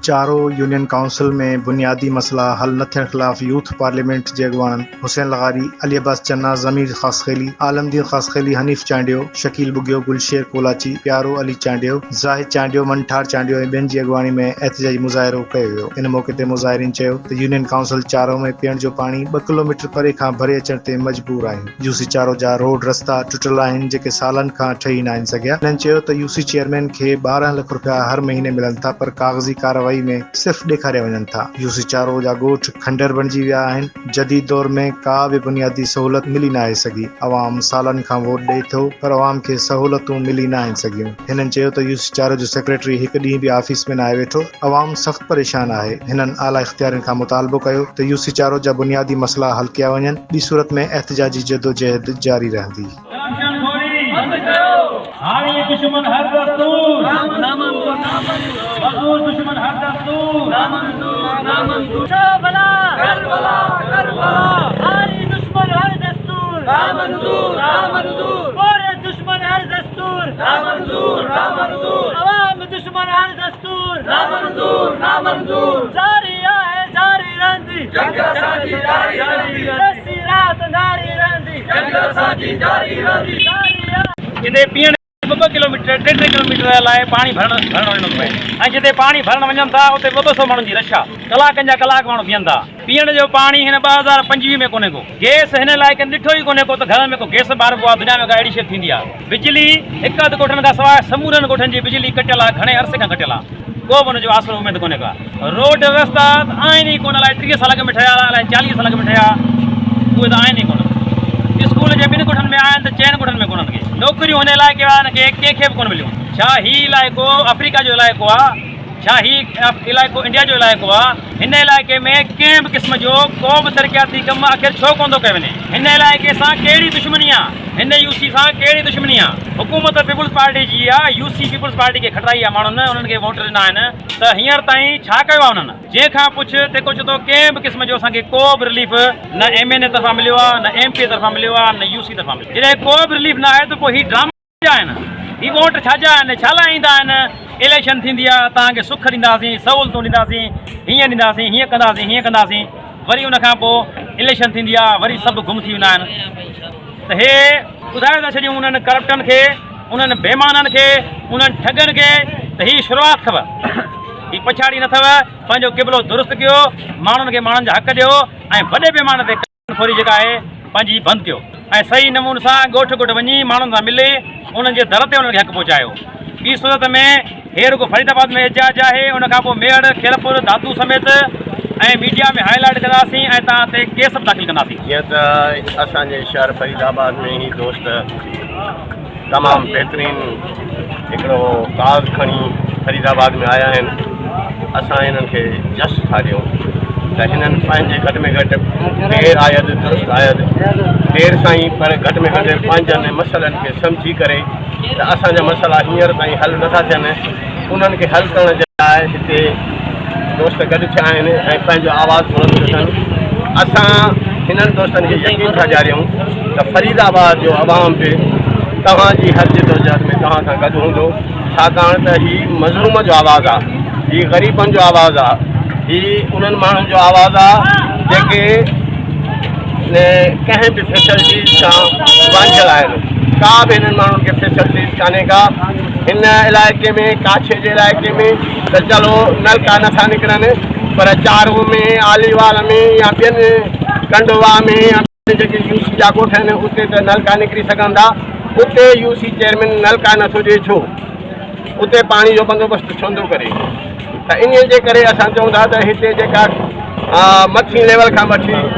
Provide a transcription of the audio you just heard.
चारों union council में बुनियादी मसला हल न थियण ख़िलाफ़ यूथ पार्लियामेंट जे अॻवाननि हुसैन लगारी, अली अब्बास चन्ना, ज़मीर ख़ासखेली, आलमदीन ख़ासखेली, हनीफ़ चांडियो, शकील बुगियो, गुलशेर कोलाची, प्यारो अली चांडियो, ज़ाहिद चांडियो, मनठार चांडियो ऐं ॿियनि जी अॻवानी में एहतिजाजी मुज़ाहिरो कयो वियो। इन मौक़े ते मुज़ाहिरीन चयो त यूनियन काउंसिल चारों में पीअण जो पाणी 2 किलोमीटर परे खां भरे अचण ते मजबूर आहिनि। यूसी चारों जा रोड रस्ता टुटल आहिनि जेके सालनि खां ठही न आहिनि सघिया। हिननि चयो त यूसी चेयरमैन खे 12 लाख रुपया हर महीने मिलनि था पर कागज़ी कार्रवाई में सिर्फ ॾेखारिया वञनि था। यूसी चारों जा ॻोठ खंडर बणिजी विया आहिनि। जदीद दौर में का बि बुनियादी सहूलियत मिली न आहे सघी। अवाम सालनि खां वोट ॾिए थो पर अवाम खे सहूलियतूं मिली न आहिनि सघियूं। हिननि चयो त यूसी चारों जो सेक्रेटरी हिकु ॾींहुं बि ऑफिस में न आहे वेठो। अवाम सख़्त परेशान आहे। हिननि आला इख्तियारनि खां मुतालबो कयो त यूसी चारों जा बुनियादी मसला हल कया वञनि। ॿी सूरत में एहतिजाजी जदोजहद जारी रहंदी। दुश्मन हर दस्तूर दुश्मन हर दस्तूर करबला करबला करबला हारी दुश्मन हर दस्तूर नामंजूर नामंजूर पूरे दुश्मन हर दस्तूर नामंजूर नामंजूर अवाम दुश्मन हर दस्तूर नामंजूर नामंजूर जारी है जारी रहंदी जंग असांजी जारी रहंदी रसी रात जारी रहंदी जंग असांजी जारी रहंदी जिते पीअण 2 किलोमीटर 3.5 किलोमीटर लाइ पाणी भरण वञणो पए ऐं जिते पाणी भरण वञनि था उते 200 माण्हुनि जी रश आहे। कलाकनि जा कलाक माण्हू बीहनि था। पीअण जो पाणी हिन 2025 में कोन्हे को। गैस हिन लाइ कंहिं ॾिठो ई कोन्हे को त घरनि में को गैस ॿारबो आहे। दुनिया में का अहिड़ी शइ थींदी आहे। बिजली हिकु अधु ॻोठनि खां सवाइ समूरनि ॻोठनि जी बिजली कटियल आहे। घणे अरसे खां कटियल आहे। को बि हुनजो आसरो उमेद कोन्हे का। रोड रस्ता आहिनि ई कोन। अलाए 30 साल अॻु में ठहिया, अलाए 40 साल अॻु में ठहिया, उहे त आहिनि ई कोन। स्कूल जे 2 ॻोठनि में आहिनि त 4 ॻोठनि में कोन्हनि के। नौकरियूं हुन इलाइक़े वारनि खे कंहिंखे बि कोन मिलियूं। छा ही इलाइक़ो अफ्रीका जो इलाइक़ो आहे? छा ही इलाइक़ो इंडिया जो इलाइक़ो आहे? हिन इलाइक़े में कंहिं बि क़िस्म जो को बि तरक़ियाती कमु आख़िर छो कोन थो कयो वञे? हिन इलाइक़े सां कहिड़ी दुश्मनी आहे? हिन यूसी सां कहिड़ी दुश्मनी आहे? हुकूमत पीपुल्स पार्टी जी आहे। यूसी पीपुल्स पार्टी खे खटाई आहे माण्हुनि, उन्हनि खे वोट ॾिना आहिनि। त हींअर ताईं छा कयो आहे उन्हनि? जंहिंखां पुछ ते कुझु थो कंहिं बि क़िस्म जो असांखे को बि रिलीफ न MNA तरफ़ां मिलियो आहे, न MP तरफ़ां मिलियो आहे, न यूसी तरफ़ां मिलियो। जॾहिं को बि रिलीफ न आहे त पोइ ही ड्रामा आहिनि। ही वोट छाजा आहिनि? छा लाइ ईंदा आहिनि? इलेक्शन थींदी आहे, तव्हांखे सुख ॾींदासीं, सहूलियतूं ॾींदासीं, हीअं ॾींदासीं, हीअं कंदासीं, हीअं कंदासीं। वरी उनखां पोइ इलेक्शन थींदी आहे, वरी सभु गुम थी वेंदा आहिनि। त हे ॿुधाए था छॾियूं उन्हनि करप्टन खे, उन्हनि बेईमाननि खे, उन्हनि ठगनि खे त ही शुरूआति अथव। ही पछाड़ी न अथव। पंहिंजो क़िबलो दुरुस्त कयो, माण्हुनि खे माण्हुनि जा हक़ ॾियो ऐं वॾे पैमाने ते खोरी जेका आहे पंहिंजी बंदि कयो ऐं सही नमूने सां ॻोठ ॻोठ वञी माण्हुनि सां मिले, उन्हनि जे दर ते उन्हनि खे हक़ पहुचायो। ॿी सूरत में हे रुगो फरीदाबाद में एजाज आहे, उनखां पोइ मेड़, खेरपुर, दातू समेत ऐं मीडिया में हाईलाइट कंदासीं ऐं तव्हां ते केस बि दाख़िल कंदासीं। जीअं त असांजे शहर फरीदाबाद में ई दोस्त तमामु बहितरीनु हिकिड़ो काग़ खणी फरीदाबाद में आया आहिनि। असां हिननि खे जस था ॾियूं त हिननि पंहिंजे घटि में घटि देर आयद दुरुस्त आयद देर सां ई पर घटि में घटि पंहिंजनि मसइलनि खे सम्झी करे त असांजा मसइला हींअर ताईं हल नथा थियनि। उन्हनि खे हल करण जे लाइ हिते दोस्त गॾु थिया आहिनि ऐं पंहिंजो आवाज़ु बुलंद अथनि। असां हिननि दोस्तनि खे यकीन था ॾियारियूं त फरीदाबाद जो अवाम बि तव्हांजी हर जदोजहद में तव्हां सां गॾु हूंदो। छाकाणि त हीउ मज़लूम जो आवाज़ु आहे, हीउ ग़रीबनि जो आवाज़ु आहे, हीउ उन्हनि माण्हुनि जो आवाज़ु आहे जेके कंहिं बि फैसिलिटी सां वांझल आहिनि। का बि हिननि माण्हुनि खे फैसिलिटीज़ कान्हे का। हिन इलाइक़े में काछे जे इलाइक़े में त चलो नलका नथा निकिरनि पर चारू में, आलीवाल में या ॿियनि कंडवा में या जेके यूसी जा ॻोठ आहिनि उते त नलका निकिरी सघनि था। उते यूसी चेयरमैन नलका नथो ॾिए छो? उते पाणी जो बंदोबस्तु छो थो करे? त इन जे करे असां चऊं था त हिते जेका मथीं लेवल खां वठी